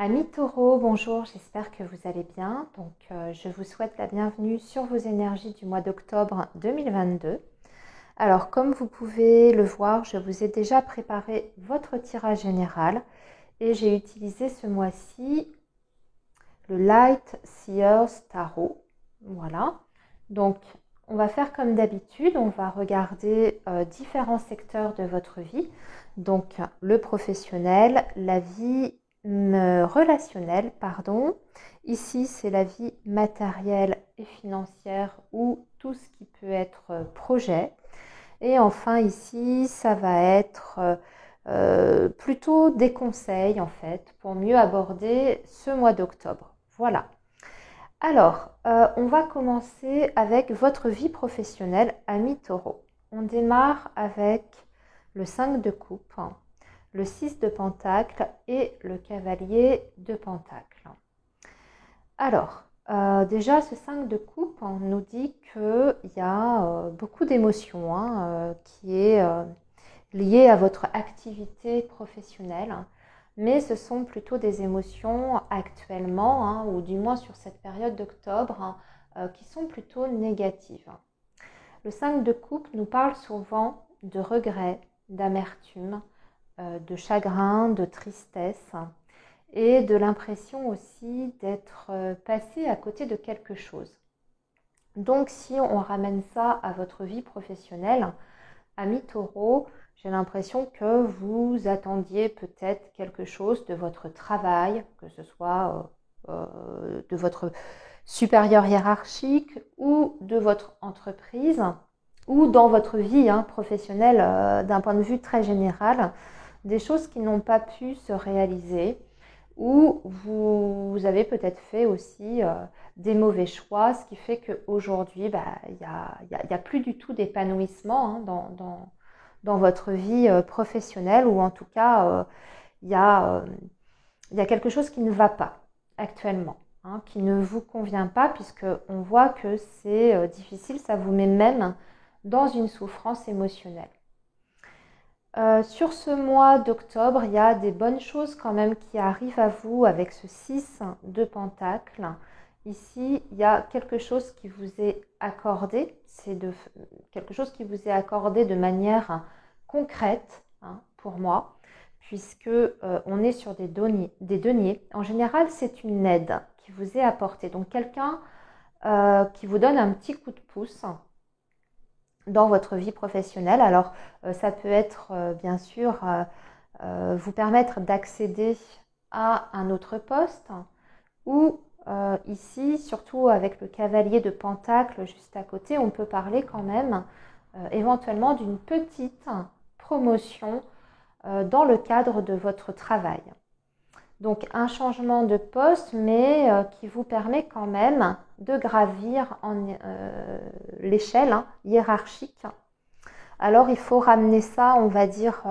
Amis taureaux, bonjour, j'espère que vous allez bien. Je vous souhaite la bienvenue sur vos énergies du mois d'octobre 2022. Alors, comme vous pouvez le voir, je vous ai déjà préparé votre tirage général et j'ai utilisé ce mois-ci le Light Seers Tarot. Voilà. Donc, on va faire comme d'habitude, on va regarder différents secteurs de votre vie. Donc, le professionnel, la vie relationnelle, pardon. Ici, c'est la vie matérielle et financière ou tout ce qui peut être projet. Et enfin, ici, ça va être plutôt des conseils, en fait, pour mieux aborder ce mois d'octobre. Voilà. Alors, on va commencer avec votre vie professionnelle, ami taureau. On démarre avec le 5 de coupe, le 6 de pentacle et le cavalier de pentacle. Alors, déjà, ce 5 de coupe nous dit qu'il y a beaucoup d'émotions qui est liée à votre activité professionnelle. Mais ce sont plutôt des émotions actuellement, ou du moins sur cette période d'octobre, qui sont plutôt négatives. Le 5 de coupe nous parle souvent de regrets, d'amertume, de chagrin, de tristesse et de l'impression aussi d'être passé à côté de quelque chose. Donc si on ramène ça à votre vie professionnelle, ami taureau, j'ai l'impression que vous attendiez peut-être quelque chose de votre travail, que ce soit de votre supérieur hiérarchique ou de votre entreprise ou dans votre vie professionnelle d'un point de vue très général, des choses qui n'ont pas pu se réaliser ou vous avez peut-être fait aussi des mauvais choix, ce qui fait qu'aujourd'hui, il y a plus du tout d'épanouissement dans votre vie professionnelle, ou en tout cas, il y a quelque chose qui ne va pas actuellement, qui ne vous convient pas, puisqu'on voit que c'est difficile, ça vous met même dans une souffrance émotionnelle. Sur ce mois d'octobre, il y a des bonnes choses quand même qui arrivent à vous avec ce 6 de pentacle. Ici, il y a quelque chose qui vous est accordé, quelque chose qui vous est accordé de manière concrète pour moi, puisque on est sur des deniers. En général, c'est une aide qui vous est apportée. Donc quelqu'un qui vous donne un petit coup de pouce dans votre vie professionnelle. Alors, ça peut être bien sûr vous permettre d'accéder à un autre poste, ou ici, surtout avec le cavalier de pentacle juste à côté, on peut parler quand même éventuellement d'une petite promotion dans le cadre de votre travail. Donc un changement de poste, mais qui vous permet quand même de gravir l'échelle hiérarchique. Alors il faut ramener ça, on va dire,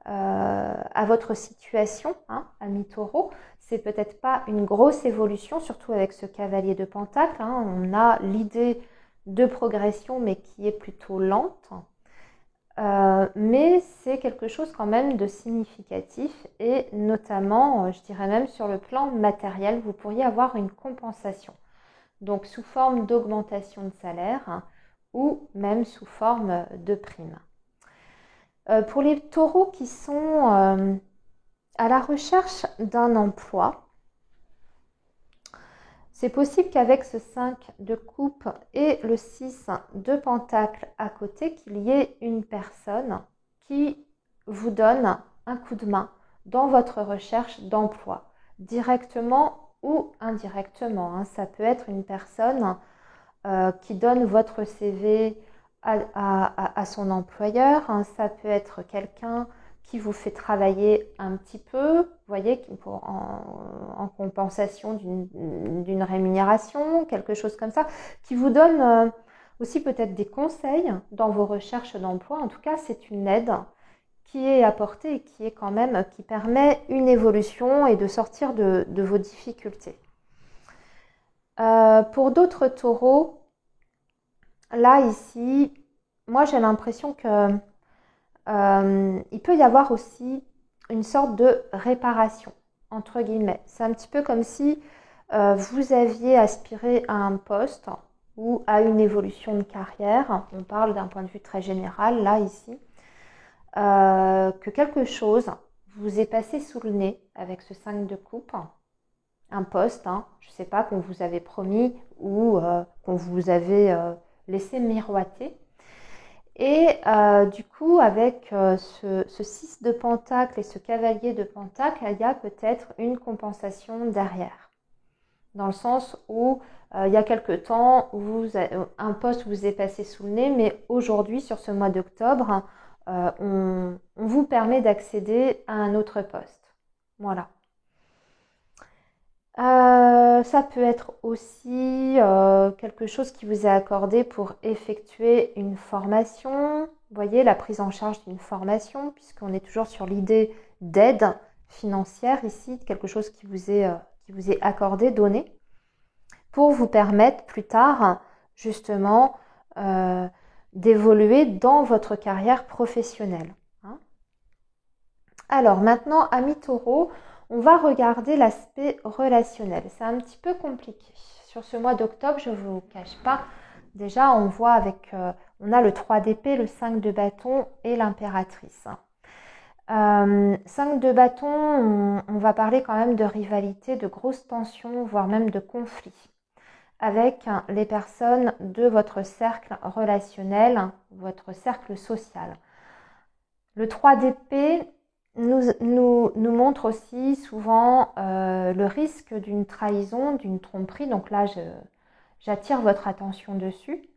à votre situation, ami taureau. C'est peut-être pas une grosse évolution, surtout avec ce cavalier de pentacle. On a l'idée de progression, mais qui est plutôt lente. Mais c'est quelque chose quand même de significatif, et notamment, je dirais même sur le plan matériel, vous pourriez avoir une compensation. Donc sous forme d'augmentation de salaire ou même sous forme de prime. Pour les taureaux qui sont à la recherche d'un emploi, c'est possible qu'avec ce 5 de coupe et le 6 de pentacle à côté, qu'il y ait une personne qui vous donne un coup de main dans votre recherche d'emploi, directement ou indirectement. Ça peut être une personne qui donne votre CV à son employeur. Ça peut être quelqu'un qui vous fait travailler un petit peu, vous voyez, en compensation d'une rémunération, quelque chose comme ça, qui vous donne aussi peut-être des conseils dans vos recherches d'emploi. En tout cas, c'est une aide qui est apportée et qui est quand même, qui permet une évolution et de sortir de vos difficultés. Pour d'autres taureaux, là, ici, moi j'ai l'impression que il peut y avoir aussi une sorte de réparation entre guillemets. C'est un petit peu comme si vous aviez aspiré à un poste ou à une évolution de carrière. On parle d'un point de vue très général, là, ici. Que quelque chose vous est passé sous le nez avec ce 5 de coupe, un poste, je ne sais pas, qu'on vous avait promis ou qu'on vous avait laissé miroiter. Et du coup, avec ce 6 de pentacle et ce cavalier de pentacle, il y a peut-être une compensation derrière. Dans le sens où il y a quelque temps, un poste vous est passé sous le nez, mais aujourd'hui, sur ce mois d'octobre, on vous permet d'accéder à un autre poste. Voilà. Ça peut être aussi quelque chose qui vous est accordé pour effectuer une formation. Vous voyez, la prise en charge d'une formation, puisqu'on est toujours sur l'idée d'aide financière ici, quelque chose qui vous est accordé, donné, pour vous permettre plus tard, justement, d'évoluer dans votre carrière professionnelle. Alors maintenant, amis taureaux, on va regarder l'aspect relationnel. C'est un petit peu compliqué. Sur ce mois d'octobre, je ne vous cache pas, déjà on voit on a le 3 d'épée, le 5 de bâton et l'impératrice. 5 de bâton, on va parler quand même de rivalité, de grosses tensions, voire même de conflits avec les personnes de votre cercle relationnel, votre cercle social. Le 3 d'épée nous montre aussi souvent le risque d'une trahison, d'une tromperie. Donc là, j'attire votre attention dessus.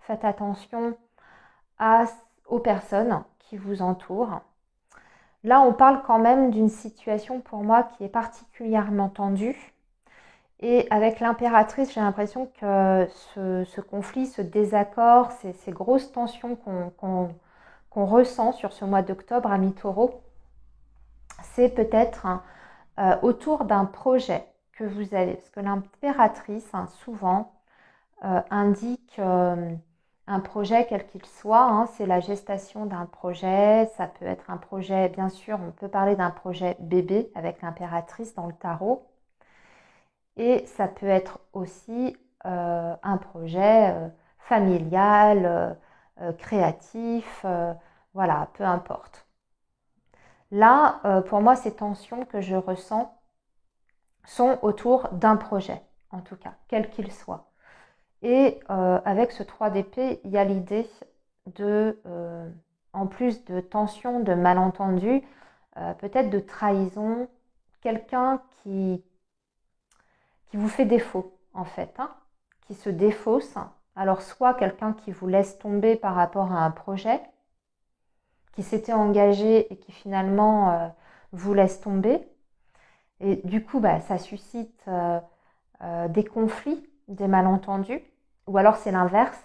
Faites attention aux personnes qui vous entourent. Là, on parle quand même d'une situation pour moi qui est particulièrement tendue. Et avec l'impératrice, j'ai l'impression que ce conflit, ce désaccord, ces grosses tensions qu'on ressent sur ce mois d'octobre à mi-taureau, c'est peut-être autour d'un projet que vous avez. Parce que l'impératrice, souvent, indique un projet quel qu'il soit. C'est la gestation d'un projet. Ça peut être un projet, bien sûr, on peut parler d'un projet bébé avec l'impératrice dans le tarot. Et ça peut être aussi un projet familial, créatif, voilà, peu importe. Là, pour moi, ces tensions que je ressens sont autour d'un projet, en tout cas, quel qu'il soit. Et avec ce 3 d'épée, il y a l'idée de, en plus de tensions, de malentendus, peut-être de trahison, quelqu'un qui vous fait défaut, en fait, qui se défausse. Alors, soit quelqu'un qui vous laisse tomber par rapport à un projet, qui s'était engagé et qui finalement vous laisse tomber. Et du coup, ça suscite des conflits, des malentendus. Ou alors c'est l'inverse.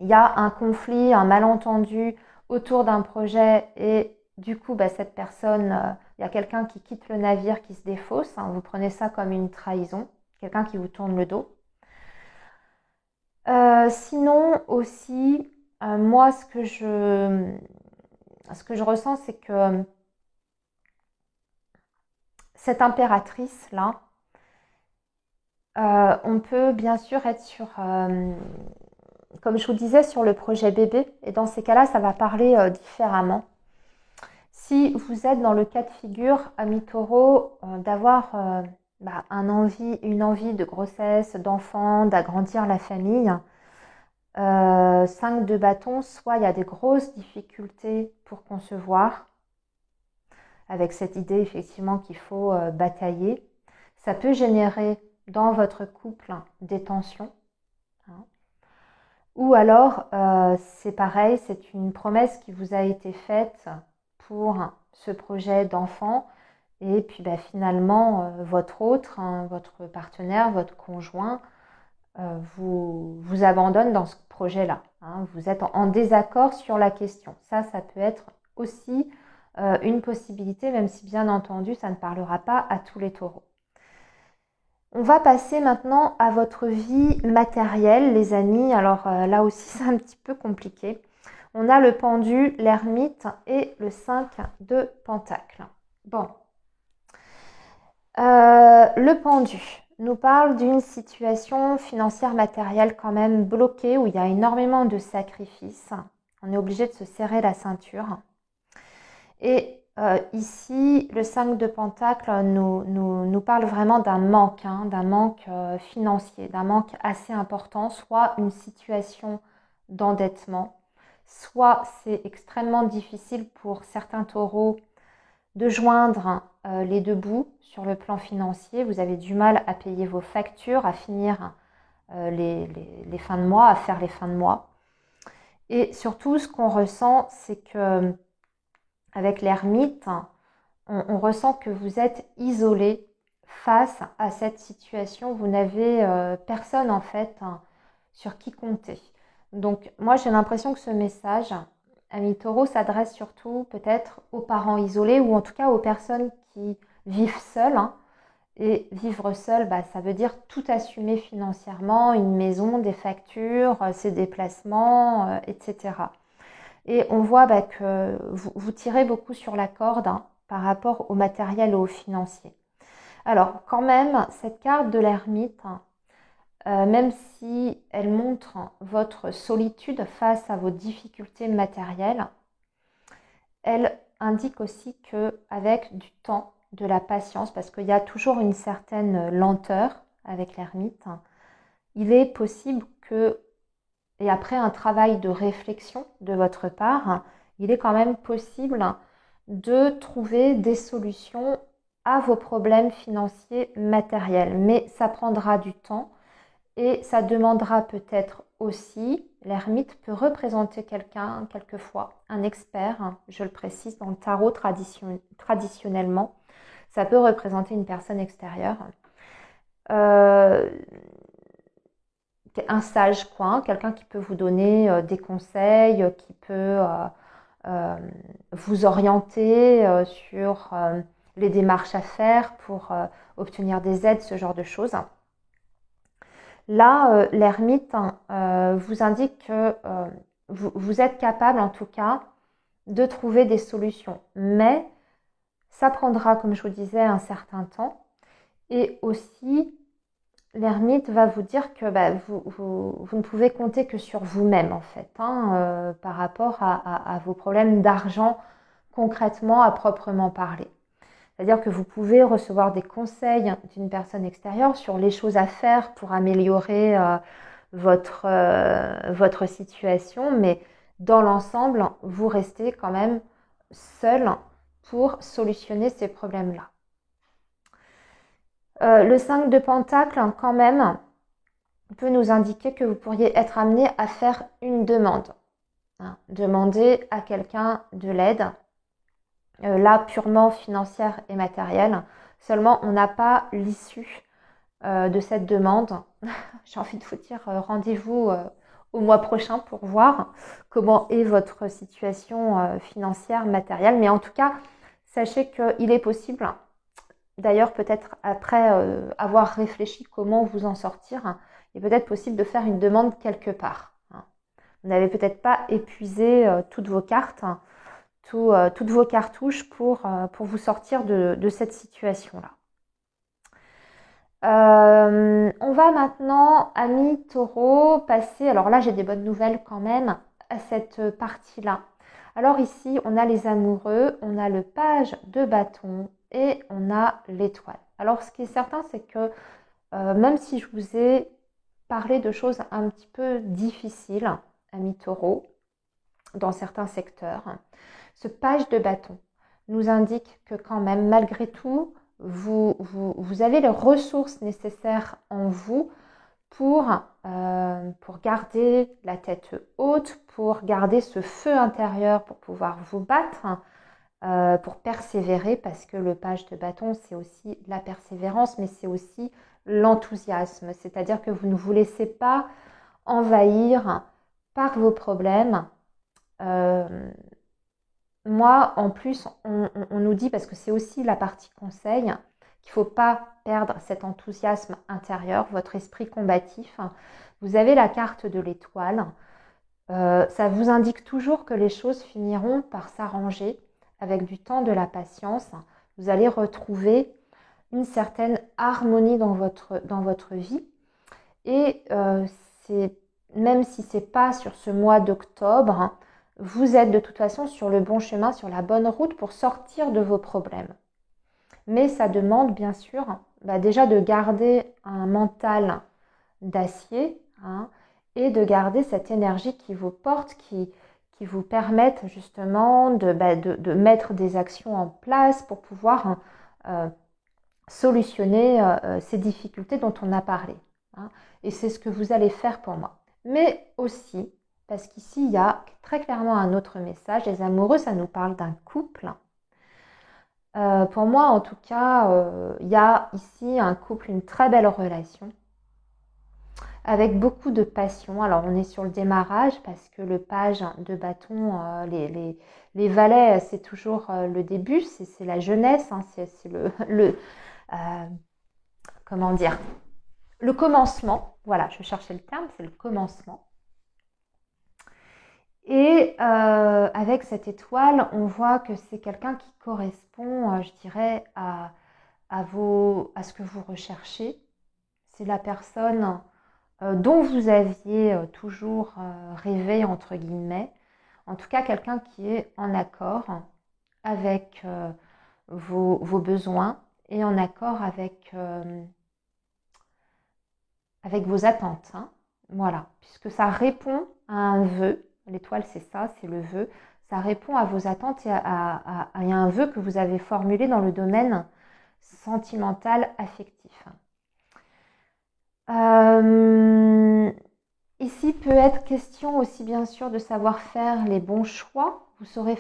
Il y a un conflit, un malentendu autour d'un projet et du coup, cette personne, il y a quelqu'un qui quitte le navire, qui se défausse. Vous prenez ça comme une trahison, quelqu'un qui vous tourne le dos. Sinon aussi, moi, ce que je ressens, c'est que cette impératrice-là, on peut bien sûr être sur, comme je vous disais, sur le projet bébé. Et dans ces cas-là, ça va parler différemment. Si vous êtes dans le cas de figure, amis taureau, d'avoir une envie de grossesse, d'enfant, d'agrandir la famille, 5 de bâton, soit il y a des grosses difficultés pour concevoir, avec cette idée effectivement qu'il faut batailler. Ça peut générer dans votre couple des tensions. Ou alors, c'est pareil, c'est une promesse qui vous a été faite pour ce projet d'enfant. Et puis finalement, votre partenaire, votre conjoint, vous abandonne dans ce projet-là. Vous êtes en désaccord sur la question. Ça peut être aussi une possibilité, même si bien entendu, ça ne parlera pas à tous les taureaux. On va passer maintenant à votre vie matérielle, les amis. Alors là aussi, c'est un petit peu compliqué. On a le pendu, l'ermite et le 5 de pentacle. Bon, Le pendu nous parle d'une situation financière matérielle quand même bloquée où il y a énormément de sacrifices. On est obligé de se serrer la ceinture. Et ici, le 5 de Pentacle nous parle vraiment d'un manque, d'un manque financier, d'un manque assez important, soit une situation d'endettement, soit c'est extrêmement difficile pour certains taureaux de joindre les deux bouts sur le plan financier. Vous avez du mal à payer vos factures, à finir les fins de mois, à faire les fins de mois. Et surtout, ce qu'on ressent, c'est que avec l'ermite, on ressent que vous êtes isolé face à cette situation. Vous n'avez personne en fait sur qui compter. Donc moi j'ai l'impression que ce message, Ami Taureau, s'adresse surtout peut-être aux parents isolés ou en tout cas aux personnes qui vivent seules. Et vivre seul, ça veut dire tout assumer financièrement, une maison, des factures, ses déplacements, etc. Et on voit que vous tirez beaucoup sur la corde par rapport au matériel et au financier. Alors quand même, cette carte de l'ermite, même si elle montre votre solitude face à vos difficultés matérielles, elle indique aussi qu'avec du temps, de la patience, parce qu'il y a toujours une certaine lenteur avec l'ermite, il est possible que, et après un travail de réflexion de votre part, il est quand même possible de trouver des solutions à vos problèmes financiers matériels. Mais ça prendra du temps et ça demandera peut-être aussi, l'ermite peut représenter quelqu'un, quelquefois, un expert, je le précise, dans le tarot traditionnellement, ça peut représenter une personne extérieure. Un sage, quoi, quelqu'un qui peut vous donner des conseils, qui peut vous orienter sur les démarches à faire pour obtenir des aides, ce genre de choses. Là, l'ermite vous indique que vous êtes capable, en tout cas, de trouver des solutions. Mais ça prendra, comme je vous disais, un certain temps. Et aussi, l'ermite va vous dire que vous ne pouvez compter que sur vous-même, en fait, par rapport à vos problèmes d'argent concrètement, à proprement parler. C'est-à-dire que vous pouvez recevoir des conseils d'une personne extérieure sur les choses à faire pour améliorer votre situation, mais dans l'ensemble, vous restez quand même seul pour solutionner ces problèmes-là. Le 5 de Pentacle, quand même, peut nous indiquer que vous pourriez être amené à faire une demande. Demander à quelqu'un de l'aide. Là, purement financière et matérielle. Seulement, on n'a pas l'issue de cette demande. J'ai envie de vous dire, rendez-vous au mois prochain pour voir comment est votre situation financière, matérielle. Mais en tout cas, sachez qu'il est possible, d'ailleurs peut-être après avoir réfléchi comment vous en sortir, il est peut-être possible de faire une demande quelque part. Vous n'avez peut-être pas épuisé toutes vos cartes, toutes vos cartouches pour vous sortir de cette situation-là. On va maintenant, amis taureaux, passer, alors là j'ai des bonnes nouvelles quand même, à cette partie-là. Alors ici, on a les amoureux, on a le page de bâton et on a l'étoile. Alors ce qui est certain, c'est que même si je vous ai parlé de choses un petit peu difficiles, amis taureaux, dans certains secteurs, ce page de bâton nous indique que quand même, malgré tout, vous avez les ressources nécessaires en vous pour garder la tête haute, pour garder ce feu intérieur, pour pouvoir vous battre, pour persévérer, parce que le page de bâton, c'est aussi la persévérance, mais c'est aussi l'enthousiasme. C'est-à-dire que vous ne vous laissez pas envahir par vos problèmes. Moi, en plus, on nous dit, parce que c'est aussi la partie conseil, qu'il ne faut pas perdre cet enthousiasme intérieur, votre esprit combatif. Vous avez la carte de l'étoile. Ça vous indique toujours que les choses finiront par s'arranger avec du temps, de la patience. Vous allez retrouver une certaine harmonie dans votre vie. Et même si ce n'est pas sur ce mois d'octobre, hein, vous êtes de toute façon sur le bon chemin, sur la bonne route pour sortir de vos problèmes. Mais ça demande bien sûr déjà de garder un mental d'acier, hein, et de garder cette énergie qui vous porte, qui vous permette justement de mettre des actions en place pour pouvoir solutionner ces difficultés dont on a parlé. Hein. Et c'est ce que vous allez faire pour moi. Mais aussi, parce qu'ici, il y a très clairement un autre message. Les amoureux, ça nous parle d'un couple. Pour moi, en tout cas, il y a ici un couple, une très belle relation, avec beaucoup de passion. Alors, on est sur le démarrage parce que le page de bâton, les valets, c'est toujours le début, c'est la jeunesse, hein, c'est comment dire, le commencement. Voilà, je cherchais le terme, c'est le commencement. Et avec cette étoile, on voit que c'est quelqu'un qui correspond, je dirais, à ce que vous recherchez. C'est la personne dont vous aviez toujours rêvé, entre guillemets. En tout cas, quelqu'un qui est en accord avec vos besoins et en accord avec vos attentes. Hein. Voilà, puisque ça répond à un vœu. L'étoile, c'est ça, c'est le vœu. Ça répond à vos attentes et à un vœu que vous avez formulé dans le domaine sentimental, affectif. Ici peut être question aussi bien sûr de savoir faire les bons choix. Vous saurez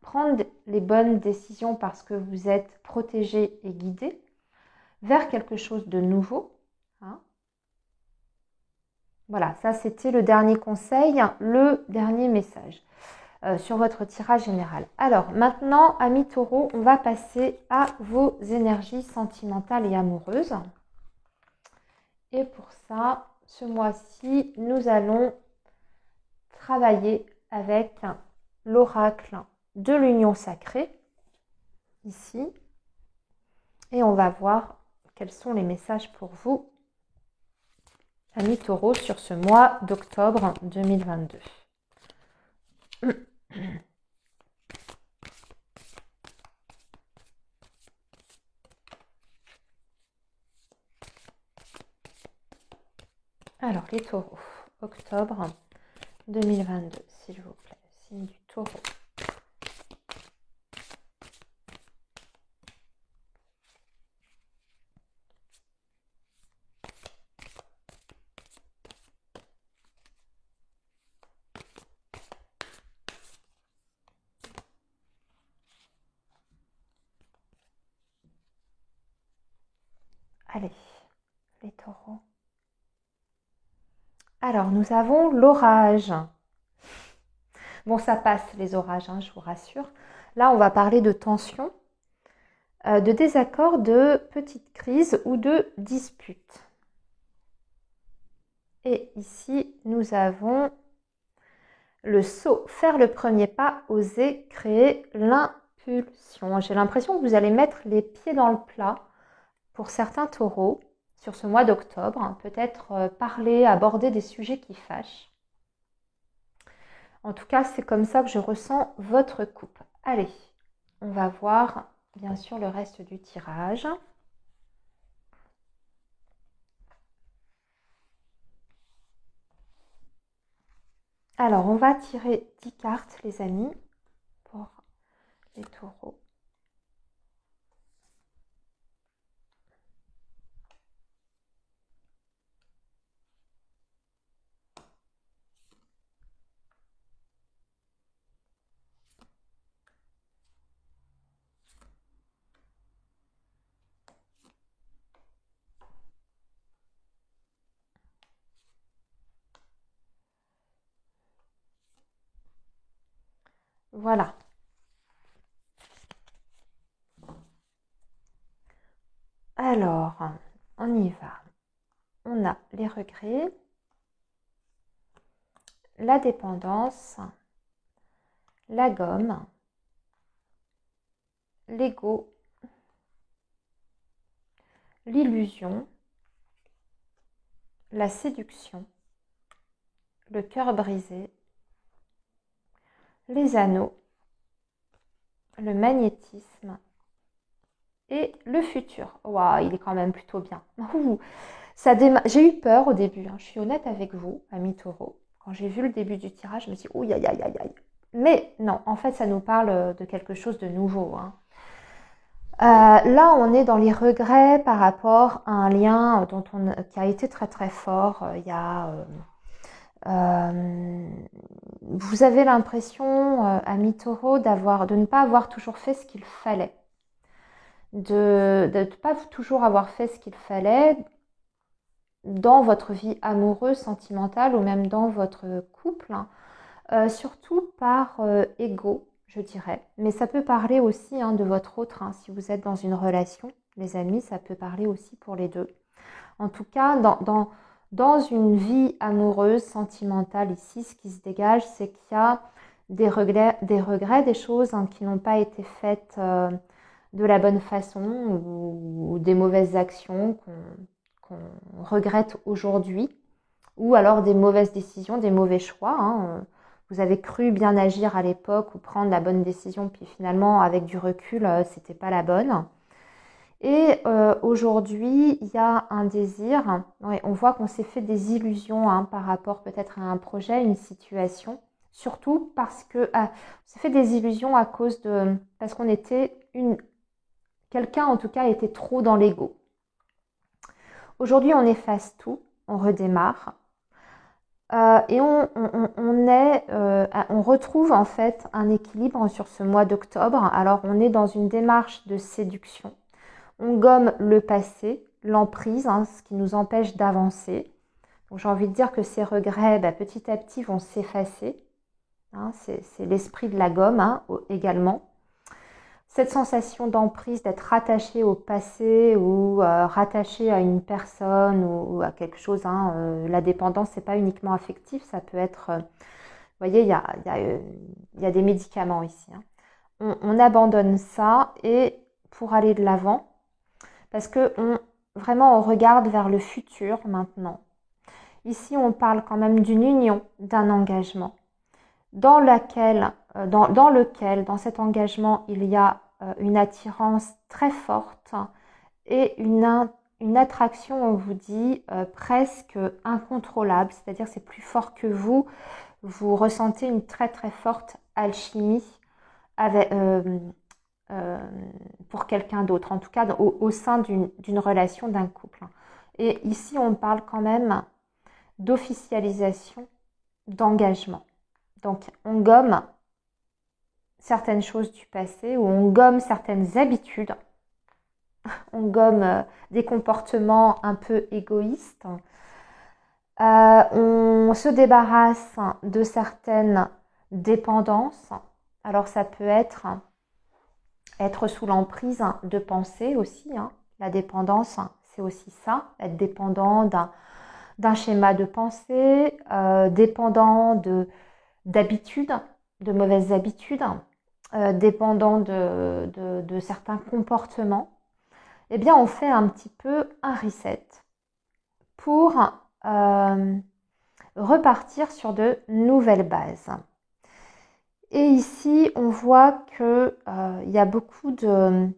prendre les bonnes décisions parce que vous êtes protégé et guidé vers quelque chose de nouveau. Hein. Voilà, ça c'était le dernier conseil, le dernier message sur votre tirage général. Alors maintenant, amis taureaux, on va passer à vos énergies sentimentales et amoureuses. Et pour ça, ce mois-ci, nous allons travailler avec l'oracle de l'union sacrée, ici. Et on va voir quels sont les messages pour vous, amis taureaux, sur ce mois d'octobre 2022. Alors, les taureaux, octobre 2022, s'il vous plaît, signe du taureau. Allez, les taureaux. Alors, nous avons l'orage. Bon, ça passe les orages, hein, je vous rassure. Là, on va parler de tension, de désaccord, de petites crises ou de disputes. Et ici, nous avons le saut, faire le premier pas, oser créer l'impulsion. J'ai l'impression que vous allez mettre les pieds dans le plat pour certains taureaux sur ce mois d'octobre. Hein, peut-être parler, aborder des sujets qui fâchent. En tout cas, c'est comme ça que je ressens votre couple. Allez, on va voir bien sûr le reste du tirage. Alors, on va tirer 10 cartes, les amis, pour les taureaux. Voilà. Alors, on y va. On a les regrets, la dépendance, la gomme, l'ego l'illusion, la séduction, le cœur brisé, les anneaux, le magnétisme et le futur. Waouh, il est quand même plutôt bien. J'ai eu peur au début, hein. Je suis honnête avec vous, amis taureaux. Quand j'ai vu le début du tirage, je me suis dit, ouh, aïe, aïe, aïe, aïe. Mais non, en fait, ça nous parle de quelque chose de nouveau, hein. Là, on est dans les regrets par rapport à un lien qui a été très très fort. Vous avez l'impression, amis taureaux, de ne pas avoir toujours fait ce qu'il fallait. De ne pas toujours avoir fait ce qu'il fallait dans votre vie amoureuse, sentimentale ou même dans votre couple, hein. Surtout par ego, je dirais. Mais ça peut parler aussi, hein, de votre autre, hein. Si vous êtes dans une relation, les amis, ça peut parler aussi pour les deux. En tout cas, dans une vie amoureuse, sentimentale, ici, ce qui se dégage, c'est qu'il y a des regrets, des choses, hein, qui n'ont pas été faites de la bonne façon ou des mauvaises actions qu'on regrette aujourd'hui, ou alors des mauvaises décisions, des mauvais choix, hein. Vous avez cru bien agir à l'époque ou prendre la bonne décision, puis finalement, avec du recul, c'était pas la bonne. Et aujourd'hui, il y a un désir. Ouais, on voit qu'on s'est fait des illusions, hein, par rapport peut-être à un projet, une situation. Surtout parce que on s'est fait des illusions parce qu'on était quelqu'un en tout cas était trop dans l'ego. Aujourd'hui, on efface tout, on redémarre. Et on retrouve en fait un équilibre sur ce mois d'octobre. Alors, on est dans une démarche de séduction. On gomme le passé, l'emprise, hein, ce qui nous empêche d'avancer. Donc, j'ai envie de dire que ces regrets, petit à petit, vont s'effacer. Hein, c'est l'esprit de la gomme, hein, également. Cette sensation d'emprise, d'être rattaché au passé ou rattaché à une personne ou à quelque chose, hein. La dépendance, c'est pas uniquement affectif, ça peut être... vous voyez, il y a des médicaments ici, hein. On abandonne ça et pour aller de l'avant, parce que vraiment on regarde vers le futur maintenant. Ici, on parle quand même d'une union, d'un engagement, dans cet engagement, il y a une attirance très forte et une attraction, on vous dit, presque incontrôlable, c'est-à-dire c'est plus fort que vous ressentez une très très forte alchimie pour quelqu'un d'autre, en tout cas au sein d'une relation, d'un couple. Et ici, on parle quand même d'officialisation, d'engagement. Donc, on gomme certaines choses du passé ou on gomme certaines habitudes. On gomme des comportements un peu égoïstes. On se débarrasse de certaines dépendances. Alors, ça peut être sous l'emprise de pensées aussi, hein. La dépendance, c'est aussi ça, être dépendant d'un schéma de pensée, dépendant d'habitudes, de mauvaises habitudes, dépendant de certains comportements. Eh bien, on fait un petit peu un reset pour repartir sur de nouvelles bases. Et ici, on voit qu'il y a beaucoup de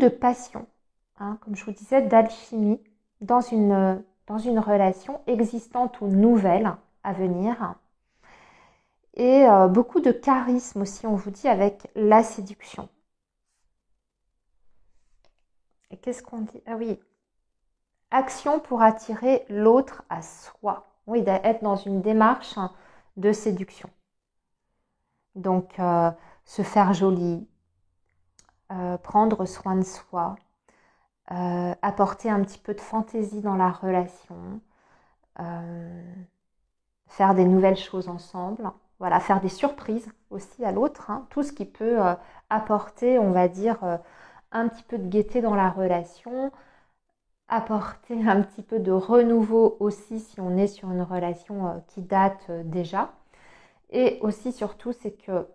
passion, hein, comme je vous disais, d'alchimie dans une relation existante ou nouvelle à venir. Et beaucoup de charisme aussi, on vous dit, avec la séduction. Et qu'est-ce qu'on dit? Ah oui, action pour attirer l'autre à soi. Oui, d'être dans une démarche de séduction. Donc, se faire joli, prendre soin de soi, apporter un petit peu de fantaisie dans la relation, faire des nouvelles choses ensemble. Voilà, faire des surprises aussi à l'autre, hein. Tout ce qui peut apporter, on va dire, un petit peu de gaieté dans la relation, apporter un petit peu de renouveau aussi si on est sur une relation qui date déjà. Et aussi, surtout, c'est que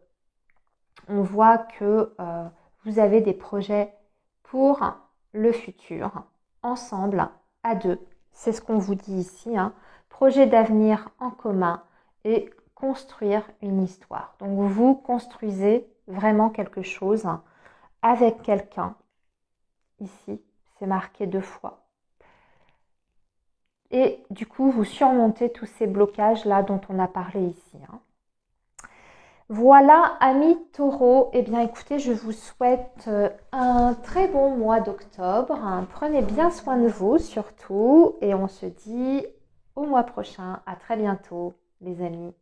on voit que vous avez des projets pour le futur, ensemble, à deux. C'est ce qu'on vous dit ici, hein. Projet d'avenir en commun et construire une histoire. Donc vous construisez vraiment quelque chose avec quelqu'un. Ici, c'est marqué 2 fois. Et du coup, vous surmontez tous ces blocages-là dont on a parlé ici, hein. Voilà, amis taureaux, eh bien écoutez, je vous souhaite un très bon mois d'octobre. Prenez bien soin de vous surtout et on se dit au mois prochain. À très bientôt, les amis.